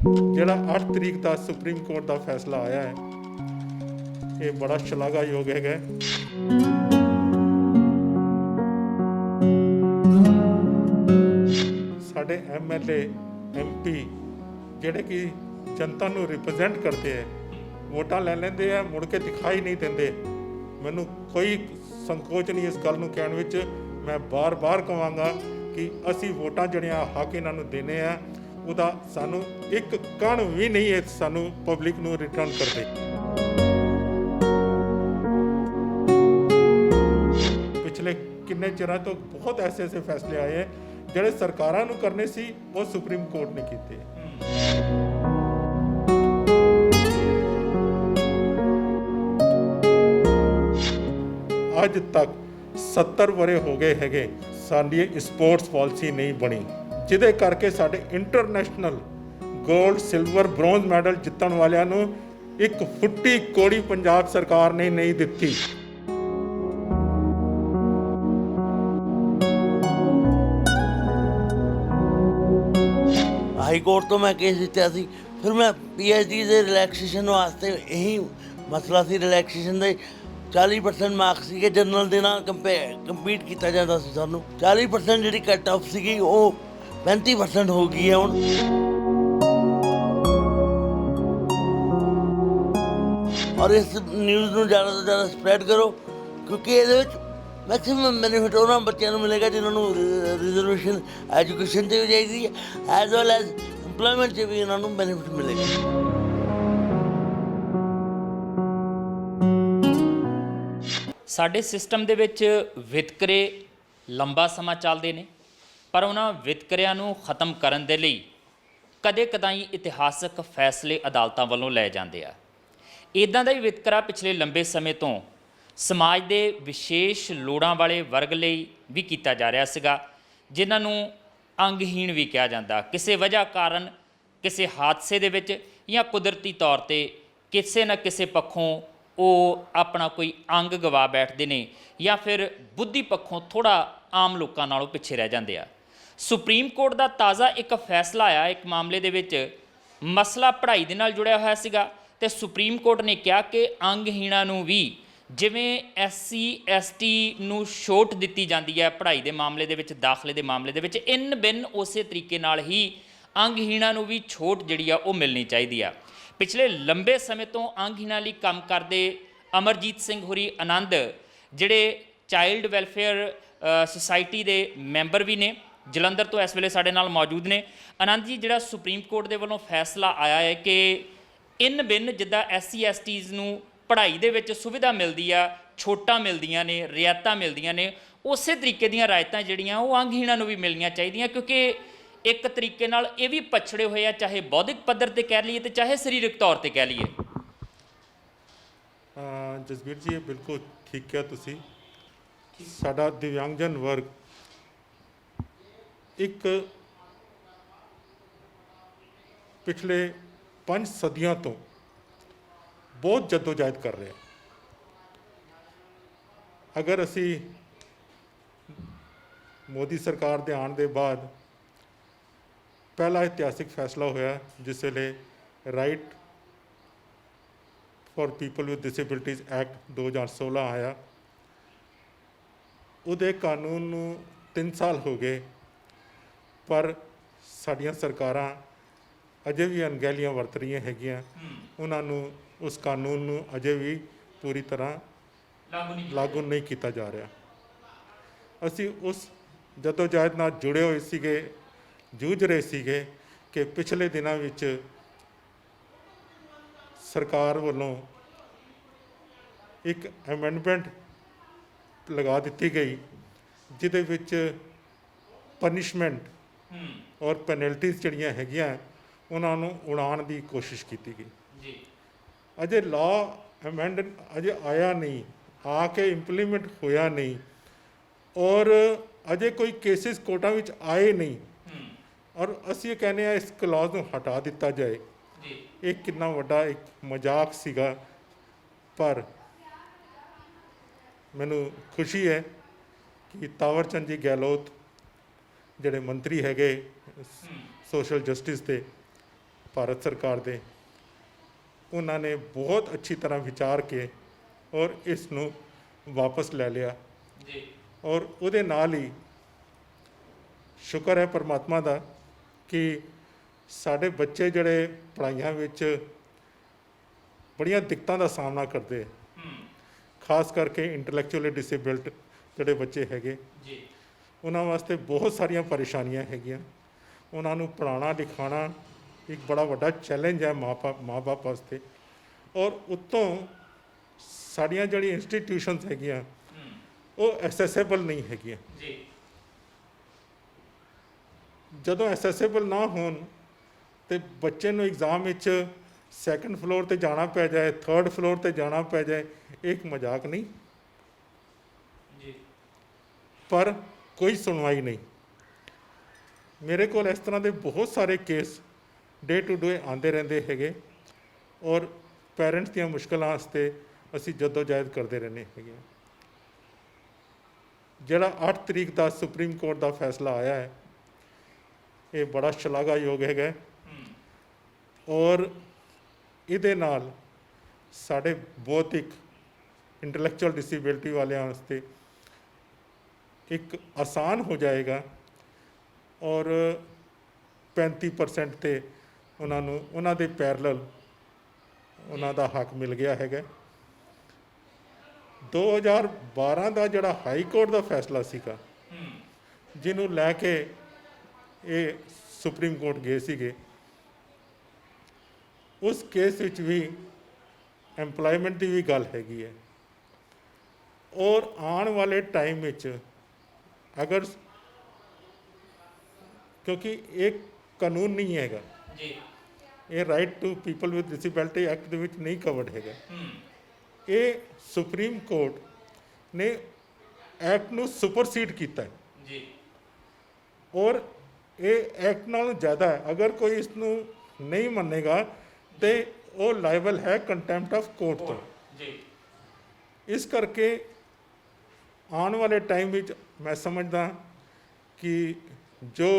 ਜਿਹੜਾ 8 ਤਰੀਕ ਦਾ supreme court ਦਾ ਫੈਸਲਾ ਆਇਆ ਹੈ, ਇਹ ਬੜਾ ਸ਼ਲਾਘਾਯੋਗ ਹੈਗਾ। ਸਾਡੇ MLA MP ਜਿਹੜੇ ਕਿ ਜਨਤਾ ਨੂੰ ਰਿਪਰੈਜ਼ੈਂਟ ਕਰਦੇ ਹੈ, ਵੋਟਾਂ ਲੈ ਲੈਂਦੇ ਆ, ਮੁੜ ਕੇ ਦਿਖਾਈ ਨਹੀਂ ਦਿੰਦੇ। ਮੈਨੂੰ ਕੋਈ ਸੰਕੋਚ ਨਹੀਂ ਇਸ ਗੱਲ ਨੂੰ ਕਹਿਣ ਵਿੱਚ। ਮੈਂ ਬਾਰ-ਬਾਰ ਕਹਾਂਗਾ ਕਿ ਅਸੀਂ ਵੋਟਾਂ ਜਿਹੜੀਆਂ ਹੱਕ ਇਹਨਾਂ ਨੂੰ ਦੇਣੇ ਆ, ਉਹਦਾ ਸਾਨੂੰ ਇੱਕ ਕਣ ਵੀ ਨਹੀਂ ਹੈ ਸਾਨੂੰ ਪਬਲਿਕ ਨੂੰ ਰਿਟਰਨ ਕਰਦੇ। ਪਿਛਲੇ ਕਿੰਨੇ ਚਿਰਾਂ ਤੋਂ ਬਹੁਤ ਐਸੇ ਫੈਸਲੇ ਆਏ ਹੈ ਜਿਹੜੇ ਸਰਕਾਰਾਂ ਨੂੰ ਕਰਨੇ ਸੀ, ਉਹ ਸੁਪਰੀਮ ਕੋਰਟ ਨੇ ਕੀਤੇ। ਅੱਜ ਤੱਕ 70 ਵਰੇ ਹੋ ਗਏ ਹੈਗੇ, ਸਾਡੀ ਸਪੋਰਟਸ ਪਾਲਿਸੀ ਨਹੀਂ ਬਣੀ, ਜਿਹਦੇ ਕਰਕੇ ਸਾਡੇ international gold, silver, bronze medal ਜਿੱਤਣ ਵਾਲਿਆਂ ਨੂੰ ਇੱਕ ਫੁੱਟੀ ਕੋੜੀ ਪੰਜਾਬ ਸਰਕਾਰ ਨੇ ਨਹੀਂ ਦਿੱਤੀ। ਹਾਈ ਕੋਰਟ ਤੋਂ ਮੈਂ ਕੇਸ ਜਿੱਤਿਆ ਸੀ, ਫਿਰ ਮੈਂ PhD ਦੇ ਰਿਲੈਕਸੇਸ਼ਨ ਵਾਸਤੇ ਇਹੀ ਮਸਲਾ ਸੀ। ਰਿਲੈਕਸੇਸ਼ਨ ਦੇ 40% ਮਾਰਕਸ ਸੀਗੇ, ਜਨਰਲ ਦੇ ਨਾਲ ਕੰਪੀਟ ਕੀਤਾ ਜਾਂਦਾ ਸੀ। ਸਾਨੂੰ 40% ਜਿਹੜੀ ਕੱਟ ਆਫ ਸੀਗੀ ਉਹ 35% ਹੋ ਗਈ ਹੈ ਹੁਣ। ਔਰ ਇਸ ਨਿਊਜ਼ ਨੂੰ ਜ਼ਿਆਦਾ ਤੋਂ ਜ਼ਿਆਦਾ ਸਪਰੈਡ ਕਰੋ, ਕਿਉਂਕਿ ਇਹਦੇ ਵਿੱਚ ਮੈਕਸਿਮਮ ਬੈਨੀਫਿਟ ਉਹਨਾਂ ਬੱਚਿਆਂ ਨੂੰ ਮਿਲੇਗਾ ਜਿਨ੍ਹਾਂ ਨੂੰ ਰਿਜ਼ਰਵੇਸ਼ਨ ਐਜੂਕੇਸ਼ਨ 'ਤੇ ਵੀ ਚਾਹੀਦੀ ਹੈ, ਐਜ਼ ਵੈਲ ਐਜ਼ ਇੰਪਲੋਇਮੈਂਟ 'ਚ ਵੀ ਇਹਨਾਂ ਨੂੰ ਬੈਨੀਫਿਟ ਮਿਲੇਗਾ। ਸਾਡੇ ਸਿਸਟਮ ਦੇ ਵਿੱਚ ਵਿਤਕਰੇ ਲੰਬਾ ਸਮਾਂ ਚੱਲਦੇ ਨੇ, ਪਰ ਉਹਨਾਂ ਵਿਤਕਰਿਆਂ ਨੂੰ ਖਤਮ ਕਰਨ ਦੇ ਲਈ ਕਦੇ-ਕਦਾਈ ਇਤਿਹਾਸਕ ਫੈਸਲੇ ਅਦਾਲਤਾਂ ਵੱਲੋਂ ਲਏ ਜਾਂਦੇ ਆ। ਇੱਦਾਂ ਦਾ ਹੀ ਵਿਤਕਰਾ ਪਿਛਲੇ ਲੰਬੇ ਸਮੇਂ ਤੋਂ ਸਮਾਜ ਦੇ ਵਿਸ਼ੇਸ਼ ਲੋੜਾਂ ਵਾਲੇ ਵਰਗ ਲਈ ਵੀ ਕੀਤਾ ਜਾ ਰਿਹਾ ਸੀਗਾ, ਜਿਨ੍ਹਾਂ ਨੂੰ ਅੰਗਹੀਣ ਵੀ ਕਿਹਾ ਜਾਂਦਾ। ਕਿਸੇ ਵਜ੍ਹਾ ਕਾਰਨ, ਕਿਸੇ ਹਾਦਸੇ ਦੇ ਵਿੱਚ ਜਾਂ ਕੁਦਰਤੀ ਤੌਰ 'ਤੇ ਕਿਸੇ ਨਾ ਕਿਸੇ ਪੱਖੋਂ ਉਹ ਆਪਣਾ ਕੋਈ ਅੰਗ ਗਵਾ ਬੈਠਦੇ ਨੇ, ਜਾਂ ਫਿਰ ਬੁੱਧੀ ਪੱਖੋਂ ਥੋੜ੍ਹਾ ਆਮ ਲੋਕਾਂ ਨਾਲੋਂ ਪਿੱਛੇ ਰਹਿ ਜਾਂਦੇ ਆ। ਸੁਪਰੀਮ ਕੋਰਟ ਦਾ ਤਾਜ਼ਾ ਇੱਕ ਫੈਸਲਾ ਆਇਆ ਇੱਕ ਮਾਮਲੇ ਦੇ ਵਿੱਚ, ਮਸਲਾ ਪੜ੍ਹਾਈ ਦੇ ਨਾਲ ਜੁੜਿਆ ਹੋਇਆ ਸੀਗਾ, ਅਤੇ ਸੁਪਰੀਮ ਕੋਰਟ ਨੇ ਕਿਹਾ ਕਿ ਅੰਗਹੀਣਾਂ ਨੂੰ ਵੀ ਜਿਵੇਂ SC ST ਨੂੰ ਛੋਟ ਦਿੱਤੀ ਜਾਂਦੀ ਹੈ ਪੜ੍ਹਾਈ ਦੇ ਮਾਮਲੇ ਦੇ ਵਿੱਚ, ਦਾਖਲੇ ਦੇ ਮਾਮਲੇ ਦੇ ਵਿੱਚ, ਇਨ ਬਿਨ ਉਸੇ ਤਰੀਕੇ ਨਾਲ ਹੀ ਅੰਗਹੀਣਾਂ ਨੂੰ ਵੀ ਛੋਟ ਜਿਹੜੀ ਆ ਉਹ ਮਿਲਣੀ ਚਾਹੀਦੀ ਆ। ਪਿਛਲੇ ਲੰਬੇ ਸਮੇਂ ਤੋਂ ਅੰਗਹੀਣਾਂ ਲਈ ਕੰਮ ਕਰਦੇ ਅਮਰਜੀਤ ਸਿੰਘ ਹੋਰੀ ਆਨੰਦ, ਜਿਹੜੇ ਚਾਈਲਡ ਵੈਲਫੇਅਰ ਸੁਸਾਇਟੀ ਦੇ ਮੈਂਬਰ ਵੀ ਨੇ, ਜਲੰਧਰ ਤੋਂ ਇਸ ਵੇਲੇ ਸਾਡੇ ਨਾਲ ਮੌਜੂਦ ਨੇ। ਆਨੰਦ ਜੀ, ਜਿਹੜਾ ਸੁਪਰੀਮ ਕੋਰਟ ਦੇ ਵੱਲੋਂ ਫੈਸਲਾ ਆਇਆ ਹੈ ਕਿ ਇਨ ਬਿਨ ਜਿੱਦਾਂ SC STs ਨੂੰ ਪੜ੍ਹਾਈ ਦੇ ਵਿੱਚ ਸੁਵਿਧਾ ਮਿਲਦੀ ਆ, ਛੋਟਾਂ ਮਿਲਦੀਆਂ ਨੇ, ਰਿਆਇਤਾਂ ਮਿਲਦੀਆਂ ਨੇ, ਉਸੇ ਤਰੀਕੇ ਦੀਆਂ ਰਿਆਇਤਾਂ ਜਿਹੜੀਆਂ ਉਹ ਅੰਗਹੀਣਾਂ ਨੂੰ ਵੀ ਮਿਲਣੀਆਂ ਚਾਹੀਦੀਆਂ, ਕਿਉਂਕਿ ਇੱਕ ਤਰੀਕੇ ਨਾਲ ਇਹ ਵੀ ਪਛੜੇ ਹੋਏ ਆ, ਚਾਹੇ ਬੌਧਿਕ ਪੱਧਰ 'ਤੇ ਕਹਿ ਲਈਏ ਅਤੇ ਚਾਹੇ ਸਰੀਰਕ ਤੌਰ 'ਤੇ ਕਹਿ ਲਈਏ। ਜਸਬੀਰ ਜੀ, ਇਹ ਬਿਲਕੁਲ ਠੀਕ ਕਿਹਾ ਤੁਸੀਂ। ਸਾਡਾ ਦਿਵਿਆਂਗਜਨ ਵਰਗ ਇੱਕ ਪਿਛਲੇ 5 ਸਦੀਆਂ ਤੋਂ ਬਹੁਤ ਜਦੋਜਹਿਦ ਕਰ ਰਿਹਾ। ਅਗਰ ਅਸੀਂ ਮੋਦੀ ਸਰਕਾਰ ਦੇ ਆਉਣ ਦੇ ਬਾਅਦ ਪਹਿਲਾ ਇਤਿਹਾਸਿਕ ਫੈਸਲਾ ਹੋਇਆ ਜਿਸ ਵੇਲੇ right for people with disabilities act 2016 ਆਇਆ, ਉਹਦੇ ਕਾਨੂੰਨ ਨੂੰ 3 ਸਾਲ ਹੋ ਗਏ, ਪਰ ਸਾਡੀਆਂ ਸਰਕਾਰਾਂ ਅਜੇ ਵੀ ਅਣਗਹਿਲੀਆਂ ਵਰਤ ਰਹੀਆਂ ਹੈਗੀਆਂ। ਉਹਨਾਂ ਨੂੰ ਉਸ ਕਾਨੂੰਨ ਨੂੰ ਅਜੇ ਵੀ ਪੂਰੀ ਤਰ੍ਹਾਂ ਲਾਗੂ ਨਹੀਂ ਕੀਤਾ ਜਾ ਰਿਹਾ। ਅਸੀਂ ਉਸ ਜਦੋਜਹਿਦ ਨਾਲ ਜੁੜੇ ਹੋਏ ਸੀਗੇ, ਜੂਝ ਰਹੇ ਸੀਗੇ ਕਿ ਪਿਛਲੇ ਦਿਨਾਂ ਵਿੱਚ ਸਰਕਾਰ ਵੱਲੋਂ ਇੱਕ ਅਮੈਂਡਮੈਂਟ ਲਗਾ ਦਿੱਤੀ ਗਈ, ਜਿਹਦੇ ਵਿੱਚ ਪਨਿਸ਼ਮੈਂਟ ਔਰ ਪੈਨਲਟੀਜ਼ ਜਿਹੜੀਆਂ ਹੈਗੀਆਂ ਉਹਨਾਂ ਨੂੰ ਉਡਾਉਣ ਦੀ ਕੋਸ਼ਿਸ਼ ਕੀਤੀ ਗਈ ਜੀ। ਅਜੇ ਲਾਅ ਅਮੈਂਡ ਅਜੇ ਆਇਆ ਨਹੀਂ, ਆ ਕੇ ਇੰਪਲੀਮੈਂਟ ਹੋਇਆ ਨਹੀਂ, ਔਰ ਅਜੇ ਕੋਈ ਕੇਸਿਸ ਕੋਰਟਾਂ ਵਿੱਚ ਆਏ ਨਹੀਂ, ਔਰ ਅਸੀਂ ਇਹ ਕਹਿੰਦੇ ਹਾਂ ਇਸ ਕਲੌਜ਼ ਨੂੰ ਹਟਾ ਦਿੱਤਾ ਜਾਏ। ਇਹ ਕਿੰਨਾ ਵੱਡਾ ਇੱਕ ਮਜ਼ਾਕ ਸੀਗਾ। ਪਰ ਮੈਨੂੰ ਖੁਸ਼ੀ ਹੈ ਕਿ ਤਾਵਰਚੰਦ ਜੀ ਗਹਿਲੋਤ ਜਿਹੜੇ ਮੰਤਰੀ ਹੈਗੇ ਸੋਸ਼ਲ ਜਸਟਿਸ ਦੇ, ਭਾਰਤ ਸਰਕਾਰ ਦੇ ਉਹਨਾਂ ਨੇ ਬਹੁਤ ਅੱਛੀ ਤਰ੍ਹਾਂ ਵਿਚਾਰ ਕੇ ਔਰ ਇਸ ਨੂੰ ਵਾਪਸ ਲੈ ਲਿਆ ਜੀ ਔਰ ਉਹਦੇ ਨਾਲ ਹੀ ਸ਼ੁਕਰ ਹੈ ਪਰਮਾਤਮਾ ਦਾ ਕਿ ਸਾਡੇ ਬੱਚੇ ਜਿਹੜੇ ਪੜ੍ਹਾਈਆਂ ਵਿੱਚ ਬੜੀਆਂ ਦਿੱਕਤਾਂ ਦਾ ਸਾਹਮਣਾ ਕਰਦੇ ਖਾਸ ਕਰਕੇ ਇੰਟੈਲੈਕਚੁਅਲੀ ਡਿਸੇਬਲਡ ਜਿਹੜੇ ਬੱਚੇ ਹੈਗੇ ਜੀ ਉਹਨਾਂ ਵਾਸਤੇ ਬਹੁਤ ਸਾਰੀਆਂ ਪਰੇਸ਼ਾਨੀਆਂ ਹੈਗੀਆਂ। ਉਹਨਾਂ ਨੂੰ ਪੜ੍ਹਾਉਣਾ ਲਿਖਾਉਣਾ ਇੱਕ ਬੜਾ ਵੱਡਾ ਚੈਲੰਜ ਹੈ ਮਾਂ ਬਾਪ ਵਾਸਤੇ ਔਰ ਉੱਤੋਂ ਸਾਡੀਆਂ ਜਿਹੜੀਆਂ ਇੰਸਟੀਟਿਊਸ਼ਨਸ ਹੈਗੀਆਂ ਉਹ ਐਸੈਸੇਬਲ ਨਹੀਂ ਹੈਗੀਆਂ। ਜੀ ਜਦੋਂ ਐਸੈਸੇਬਲ ਨਾ ਹੋਣ ਤੇ ਬੱਚੇ ਨੂੰ ਐਗਜ਼ਾਮ ਵਿੱਚ ਸੈਕੰਡ ਫਲੋਰ ਤੇ ਜਾਣਾ ਪੈ ਜਾਏ, ਥਰਡ ਫਲੋਰ ਤੇ ਜਾਣਾ ਪੈ ਜਾਏ, ਇਹ ਇੱਕ ਮਜ਼ਾਕ ਨਹੀਂ। ਜੀ ਪਰ ਕੋਈ ਸੁਣਵਾਈ ਨਹੀਂ। ਮੇਰੇ ਕੋਲ ਇਸ ਤਰ੍ਹਾਂ ਦੇ ਬਹੁਤ ਸਾਰੇ ਕੇਸ ਡੇ ਟੂ ਡੇ ਆਉਂਦੇ ਰਹਿੰਦੇ ਹੈਗੇ ਔਰ ਪੈਰੈਂਟਸ ਦੀਆਂ ਮੁਸ਼ਕਲਾਂ ਵਾਸਤੇ ਅਸੀਂ ਜਦੋਜਹਿਦ ਕਰਦੇ ਰਹਿੰਦੇ ਹੈਗੇ। ਜਿਹੜਾ 8 ਤਰੀਕ ਦਾ ਸੁਪਰੀਮ ਕੋਰਟ ਦਾ ਫੈਸਲਾ ਆਇਆ ਹੈ ਇਹ ਬੜਾ ਸ਼ਲਾਘਾਯੋਗ ਹੈਗਾ ਔਰ ਇਹਦੇ ਨਾਲ ਸਾਡੇ ਬੌਧਿਕ ਇੰਟੈਲੈਕਚੁਅਲ ਡਿਸੇਬਿਲਿਟੀ ਵਾਲਿਆਂ ਵਾਸਤੇ ਇੱਕ ਆਸਾਨ ਹੋ ਜਾਏਗਾ ਔਰ 35% ਤੇ ਉਹਨਾਂ ਨੂੰ ਉਹਨਾਂ ਦੇ ਪੈਰਲਲ ਉਹਨਾਂ ਦਾ ਹੱਕ ਮਿਲ ਗਿਆ ਹੈਗਾ। 2012 ਦਾ ਜਿਹੜਾ ਹਾਈ ਕੋਰਟ ਦਾ ਫੈਸਲਾ ਸੀਗਾ ਜਿਹਨੂੰ ਲੈ ਕੇ ਇਹ ਸੁਪਰੀਮ ਕੋਰਟ ਗਏ ਸੀਗੇ ਉਸ ਕੇਸ ਵਿੱਚ ਵੀ ਐਮਪਲੋਇਮੈਂਟ ਦੀ ਵੀ ਗੱਲ ਹੈਗੀ ਹੈ ਔਰ ਆਉਣ ਵਾਲੇ ਟਾਈਮ ਵਿੱਚ ਅਗਰ ਕਿਉਂਕਿ ਇਹ ਕਾਨੂੰਨ ਨਹੀਂ ਹੈਗਾ ਜੀ ਇਹ right to people with disability act ਦੇ ਵਿੱਚ ਨਹੀਂ ਕਵਰਡ ਹੈਗਾ। ਇਹ ਸੁਪਰੀਮ ਕੋਰਟ ਨੇ ਐਕਟ ਨੂੰ ਸੁਪਰਸੀਡ ਕੀਤਾ ਹੈ ਜੀ ਔਰ ਇਹ ਐਕਟ ਨਾਲੋਂ ਜ਼ਿਆਦਾ ਹੈ। ਅਗਰ ਕੋਈ ਇਸ ਨੂੰ ਨਹੀਂ ਮੰਨੇਗਾ ਤੇ ਉਹ ਲਾਇਬਲ ਹੈ ਕੰਟੈਂਪਟ ਆਫ ਕੋਰਟ ਤੋਂ। ਜੀ ਇਸ ਕਰਕੇ ਆਉਣ ਵਾਲੇ ਟਾਈਮ ਵਿੱਚ ਮੈਂ ਸਮਝਦਾ ਕਿ ਜੋ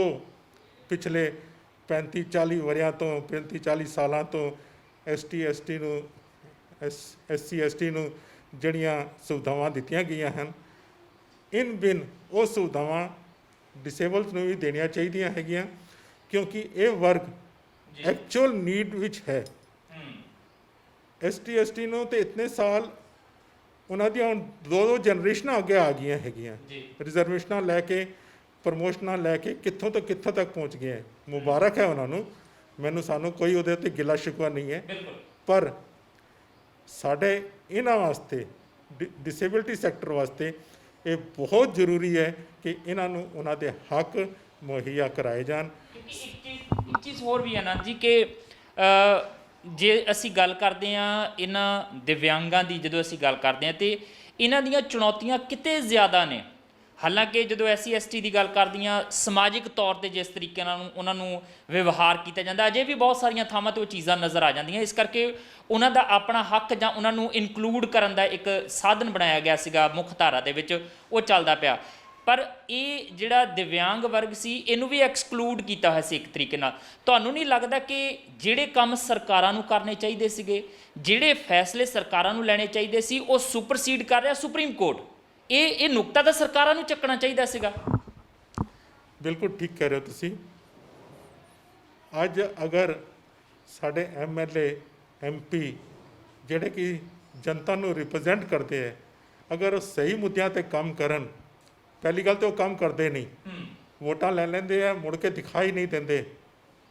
ਪਿਛਲੇ 35-40 ਵਰ੍ਹਿਆਂ ਤੋਂ 35-40 ਸਾਲਾਂ ਤੋਂ ST ਨੂੰ SC ਨੂੰ ਜਿਹੜੀਆਂ ਸੁਵਿਧਾਵਾਂ ਦਿੱਤੀਆਂ ਗਈਆਂ ਹਨ ਇਨ ਬਿਨ ਉਹ ਸੁਵਿਧਾਵਾਂ ਡਿਸੇਬਲਸ ਨੂੰ ਵੀ ਦੇਣੀਆਂ ਚਾਹੀਦੀਆਂ ਹੈਗੀਆਂ ਕਿਉਂਕਿ ਇਹ ਵਰਗ ਐਕਚੁਅਲ ਨੀਡ ਵਿੱਚ ਹੈ। ST ਨੂੰ ਤੇ ਇਤਨੇ ਸਾਲ ਉਹਨਾਂ ਦੀਆਂ ਹੁਣ 2 ਜਨਰੇਸ਼ਨਾਂ ਅੱਗੇ ਆ ਗਈਆਂ ਹੈਗੀਆਂ ਰਿਜ਼ਰਵੇਸ਼ਨਾਂ ਲੈ ਕੇ ਪ੍ਰਮੋਸ਼ਨਾਂ ਲੈ ਕੇ ਕਿੱਥੋਂ ਤੋਂ ਕਿੱਥੋਂ ਤੱਕ ਪਹੁੰਚ ਗਏ ਹੈ। ਮੁਬਾਰਕ ਹੈ ਉਹਨਾਂ ਨੂੰ। ਸਾਨੂੰ ਕੋਈ ਉਹਦੇ ਉੱਤੇ ਗਿਲਾ ਸ਼ਿਕਵਾ ਨਹੀਂ ਹੈ ਪਰ ਸਾਡੇ ਇਹਨਾਂ ਵਾਸਤੇ ਡਿਸੇਬਿਲਿਟੀ ਸੈਕਟਰ ਵਾਸਤੇ ਇਹ ਬਹੁਤ ਜ਼ਰੂਰੀ ਹੈ ਕਿ ਇਹਨਾਂ ਨੂੰ ਉਹਨਾਂ ਦੇ ਹੱਕ ਮੁਹੱਈਆ ਕਰਾਏ ਜਾਣ। ਇੱਕ ਚੀਜ਼ ਹੋਰ ਵੀ ਹੈ ਨਾ ਜੀ ਕਿ ਜੇ ਅਸੀਂ ਗੱਲ ਕਰਦੇ ਹਾਂ ਇਹਨਾਂ ਦਿਵਿਆਂਗਾਂ ਦੀ ਜਦੋਂ ਅਸੀਂ ਗੱਲ ਕਰਦੇ ਹਾਂ ਤੇ ਇਹਨਾਂ ਦੀਆਂ ਚੁਣੌਤੀਆਂ ਕਿਤੇ ਜ਼ਿਆਦਾ ਨੇ। ਹਾਲਾਂਕਿ ਜਦੋਂ SC ST ਦੀ ਗੱਲ ਕਰਦੀਆਂ ਸਮਾਜਿਕ ਤੌਰ ਤੇ ਜਿਸ ਤਰੀਕੇ ਨਾਲ ਉਹਨਾਂ ਨੂੰ ਵਿਵਹਾਰ ਕੀਤਾ ਜਾਂਦਾ ਅਜੇ ਵੀ ਬਹੁਤ ਸਾਰੀਆਂ ਥਾਵਾਂ 'ਤੇ ਉਹ ਚੀਜ਼ਾਂ ਨਜ਼ਰ ਆ ਜਾਂਦੀਆਂ। ਇਸ ਕਰਕੇ ਉਹਨਾਂ ਦਾ ਆਪਣਾ ਹੱਕ ਜਾਂ ਉਹਨਾਂ ਨੂੰ ਇਨਕਲੂਡ ਕਰਨ ਦਾ ਇੱਕ ਸਾਧਨ ਬਣਾਇਆ ਗਿਆ ਸੀਗਾ ਮੁੱਖ ਧਾਰਾ ਦੇ ਵਿੱਚ ਉਹ ਚੱਲਦਾ ਪਿਆ। ਪਰ ਇਹ ਜਿਹੜਾ ਦਿਵਿਆਂਗ ਵਰਗ ਸੀ ਇਹਨੂੰ ਵੀ ਐਕਸਕਲੂਡ ਕੀਤਾ ਹੋਇਆ ਸੀ ਇੱਕ ਤਰੀਕੇ ਨਾਲ। ਤੁਹਾਨੂੰ ਨਹੀਂ ਲੱਗਦਾ ਕਿ ਜਿਹੜੇ ਕੰਮ ਸਰਕਾਰਾਂ ਨੂੰ ਕਰਨੇ ਚਾਹੀਦੇ ਸੀਗੇ ਜਿਹੜੇ ਫੈਸਲੇ ਸਰਕਾਰਾਂ ਨੂੰ ਲੈਣੇ ਚਾਹੀਦੇ ਸੀ ਉਹ ਸੁਪਰਸੀਡ ਕਰ ਰਿਹਾ ਸੁਪਰੀਮ ਕੋਰਟ? ਇਹ ਨੁਕਤਾ ਤਾਂ ਸਰਕਾਰਾਂ ਨੂੰ ਚੱਕਣਾ ਚਾਹੀਦਾ ਸੀਗਾ। ਬਿਲਕੁਲ ਠੀਕ ਕਹਿ ਰਹੇ ਹੋ ਤੁਸੀਂ। ਅੱਜ ਅਗਰ ਸਾਡੇ MLA MP ਜਿਹੜੇ ਕਿ ਜਨਤਾ ਨੂੰ ਰਿਪਰੈਜ਼ੈਂਟ ਕਰਦੇ ਹੈ ਅਗਰ ਉਹ ਸਹੀ ਮੁੱਦਿਆਂ 'ਤੇ ਕੰਮ ਕਰਨ ਪਹਿਲੀ ਗੱਲ ਤਾਂ ਉਹ ਕੰਮ ਕਰਦੇ ਨਹੀਂ ਵੋਟਾਂ ਲੈ ਲੈਂਦੇ ਆ ਮੁੜ ਕੇ ਦਿਖਾਈ ਨਹੀਂ ਦਿੰਦੇ।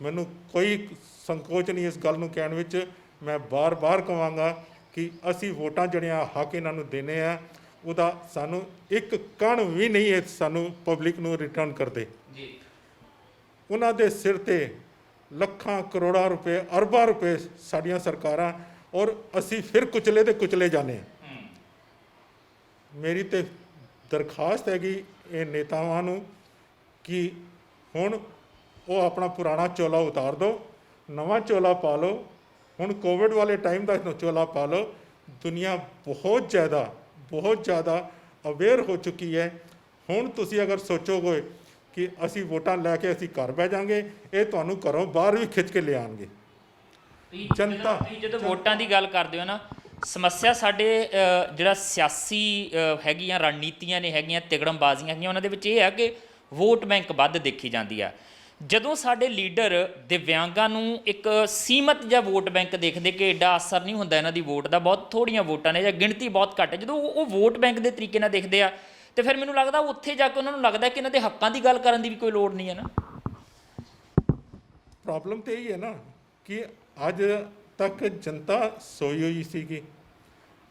ਮੈਨੂੰ ਕੋਈ ਸੰਕੋਚ ਨਹੀਂ ਇਸ ਗੱਲ ਨੂੰ ਕਹਿਣ ਵਿੱਚ। ਮੈਂ ਬਾਰ-ਬਾਰ ਕਹਾਂਗਾ ਕਿ ਅਸੀਂ ਵੋਟਾਂ ਜਿਹੜੀਆਂ ਹੱਕ ਇਹਨਾਂ ਨੂੰ ਦੇਣੇ ਆ ਉਹਦਾ ਸਾਨੂੰ ਇੱਕ ਕਣ ਵੀ ਨਹੀਂ ਹੈ ਸਾਨੂੰ ਪਬਲਿਕ ਨੂੰ ਰਿਟਰਨ ਕਰਦੇ। ਉਹਨਾਂ ਦੇ ਸਿਰ 'ਤੇ ਲੱਖਾਂ ਕਰੋੜਾਂ ਰੁਪਏ ਅਰਬਾਂ ਰੁਪਏ ਸਾਡੀਆਂ ਸਰਕਾਰਾਂ ਔਰ ਅਸੀਂ ਫਿਰ ਕੁਚਲੇ ਤੇ ਕੁਚਲੇ ਜਾਂਦੇ ਹਾਂ। ਮੇਰੀ ਤੇ ਦਰਖਾਸਤ ਹੈਗੀ ਇਹ ਨੇਤਾਵਾਂ ਨੂੰ ਕਿ ਹੁਣ ਉਹ ਆਪਣਾ ਪੁਰਾਣਾ ਚੋਲਾ ਉਤਾਰ ਦਿਓ ਨਵਾਂ ਚੋਲਾ ਪਾ ਲਓ। ਹੁਣ ਕੋਵਿਡ ਵਾਲੇ ਟਾਈਮ ਦਾ ਚੋਲਾ ਪਾ ਲਓ। ਦੁਨੀਆ ਬਹੁਤ ਜ਼ਿਆਦਾ ਅਵੇਅਰ ਹੋ ਚੁੱਕੀ ਹੈ। ਹੁਣ ਤੁਸੀਂ ਅਗਰ ਸੋਚੋਗੇ ਕਿ ਅਸੀਂ ਵੋਟਾਂ ਲੈ ਕੇ ਅਸੀਂ ਘਰ ਬਹਿ ਜਾਵਾਂਗੇ ਇਹ ਤੁਹਾਨੂੰ ਘਰੋਂ ਬਾਹਰ ਵੀ ਖਿੱਚ ਕੇ ਲਿਆਉਣਗੇ। ਜਨਤਾ ਤੁਸੀਂ ਜਦੋਂ ਵੋਟਾਂ ਦੀ ਗੱਲ ਕਰਦੇ ਹੋ ਨਾ, ਸਮੱਸਿਆ ਸਾਡੇ ਜਿਹੜਾ ਸਿਆਸੀ ਹੈਗੀਆਂ ਰਣਨੀਤੀਆਂ ਨੇ ਹੈਗੀਆਂ ਤਿਗੜਮਬਾਜ਼ੀਆਂ ਹੈਗੀਆਂ, ਉਹਨਾਂ ਦੇ ਵਿੱਚ ਇਹ ਹੈ ਕਿ ਵੋਟ ਬੈਂਕ ਵੱਧ ਦੇਖੀ ਜਾਂਦੀ ਆ। ਜਦੋਂ ਸਾਡੇ ਲੀਡਰ ਦਿਵਿਆਂਗਾਂ ਨੂੰ ਇੱਕ ਸੀਮਤ ਜਿਹਾ ਵੋਟ ਬੈਂਕ ਦੇਖਦੇ ਕਿ ਐਡਾ ਅਸਰ ਨਹੀਂ ਹੁੰਦਾ ਇਹਨਾਂ ਦੀ ਵੋਟ ਦਾ, ਬਹੁਤ ਥੋੜ੍ਹੀਆਂ ਵੋਟਾਂ ਨੇ ਜਾਂ ਗਿਣਤੀ ਬਹੁਤ ਘੱਟ ਹੈ, ਜਦੋਂ ਉਹ ਵੋਟ ਬੈਂਕ ਦੇ ਤਰੀਕੇ ਨਾਲ ਦੇਖਦੇ ਆ ਤੇ ਫਿਰ ਮੈਨੂੰ ਲੱਗਦਾ ਉੱਥੇ ਜਾ ਕੇ ਉਹਨਾਂ ਨੂੰ ਲੱਗਦਾ ਕਿ ਇਹਨਾਂ ਦੇ ਹੱਕਾਂ ਦੀ ਗੱਲ ਕਰਨ ਦੀ ਵੀ ਕੋਈ ਲੋੜ ਨਹੀਂ ਹੈ ਨਾ। ਪ੍ਰੋਬਲਮ ਤਾਂ ਇਹੀ ਹੈ ਨਾ ਕਿ ਅੱਜ ਤੱਕ ਜਨਤਾ ਸੋਈ ਹੋਈ ਸੀਗੀ।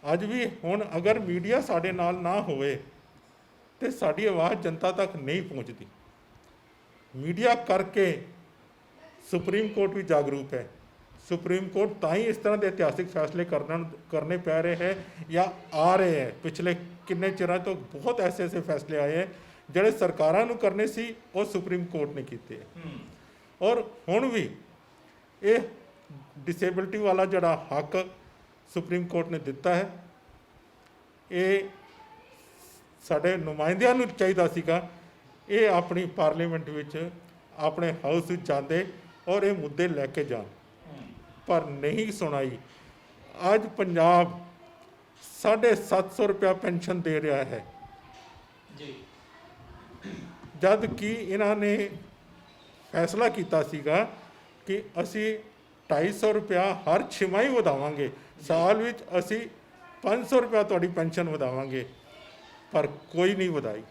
ਅੱਜ ਵੀ ਹੁਣ ਅਗਰ ਮੀਡੀਆ ਸਾਡੇ ਨਾਲ ਨਾ ਹੋਵੇ ਤੇ ਸਾਡੀ ਆਵਾਜ਼ ਜਨਤਾ ਤੱਕ ਨਹੀਂ ਪਹੁੰਚਦੀ। ਮੀਡੀਆ ਕਰਕੇ ਸੁਪਰੀਮ ਕੋਰਟ ਵੀ ਜਾਗਰੂਕ ਹੈ। ਸੁਪਰੀਮ ਕੋਰਟ ਤਾਂ ਹੀ ਇਸ ਤਰ੍ਹਾਂ ਦੇ ਇਤਿਹਾਸਿਕ ਫੈਸਲੇ ਕਰਨੇ ਪੈ ਰਹੇ ਹੈ ਜਾਂ ਆ ਰਹੇ ਹੈ। ਪਿਛਲੇ ਕਿੰਨੇ ਚਿਰਾਂ ਤੋਂ ਬਹੁਤ ਐਸੇ ਫੈਸਲੇ ਆਏ ਹੈ ਜਿਹੜੇ ਸਰਕਾਰਾਂ ਨੂੰ ਕਰਨੇ ਸੀ, ਉਹ ਸੁਪਰੀਮ ਕੋਰਟ ਨੇ ਕੀਤੇ ਹੈ। ਔਰ ਹੁਣ ਵੀ ਇਹ ਡਿਸੇਬਿਲਟੀ ਵਾਲਾ ਜਿਹੜਾ ਹੱਕ ਸੁਪਰੀਮ ਕੋਰਟ ਨੇ ਦਿੱਤਾ ਹੈ, ਇਹ ਸਾਡੇ ਨੁਮਾਇੰਦਿਆਂ ਨੂੰ ਚਾਹੀਦਾ ਸੀਗਾ ਇਹ ਆਪਣੀ ਪਾਰਲੀਮੈਂਟ ਵਿੱਚ ਆਪਣੇ ਹਾਊਸ ਵਿੱਚ ਜਾਂਦੇ ਔਰ ਇਹ ਮੁੱਦੇ ਲੈ ਕੇ ਜਾਣ, ਪਰ ਨਹੀਂ ਸੁਣਾਈ। ਅੱਜ ਪੰਜਾਬ 750 ਰੁਪਇਆ ਪੈਨਸ਼ਨ ਦੇ ਰਿਹਾ ਹੈ ਜੀ, ਜਦ ਕਿ ਇਹਨਾਂ ਨੇ ਫੈਸਲਾ ਕੀਤਾ ਸੀਗਾ ਕਿ ਅਸੀਂ 250 ਰੁਪਇਆ ਹਰ ਛਿਮਾਹੀ ਵਧਾਵਾਂਗੇ, ਸਾਲ ਵਿੱਚ ਅਸੀਂ 500 ਰੁਪਇਆ ਤੁਹਾਡੀ ਪੈਨਸ਼ਨ ਵਧਾਵਾਂਗੇ, ਪਰ ਕੋਈ ਨਹੀਂ ਵਧਾਈ।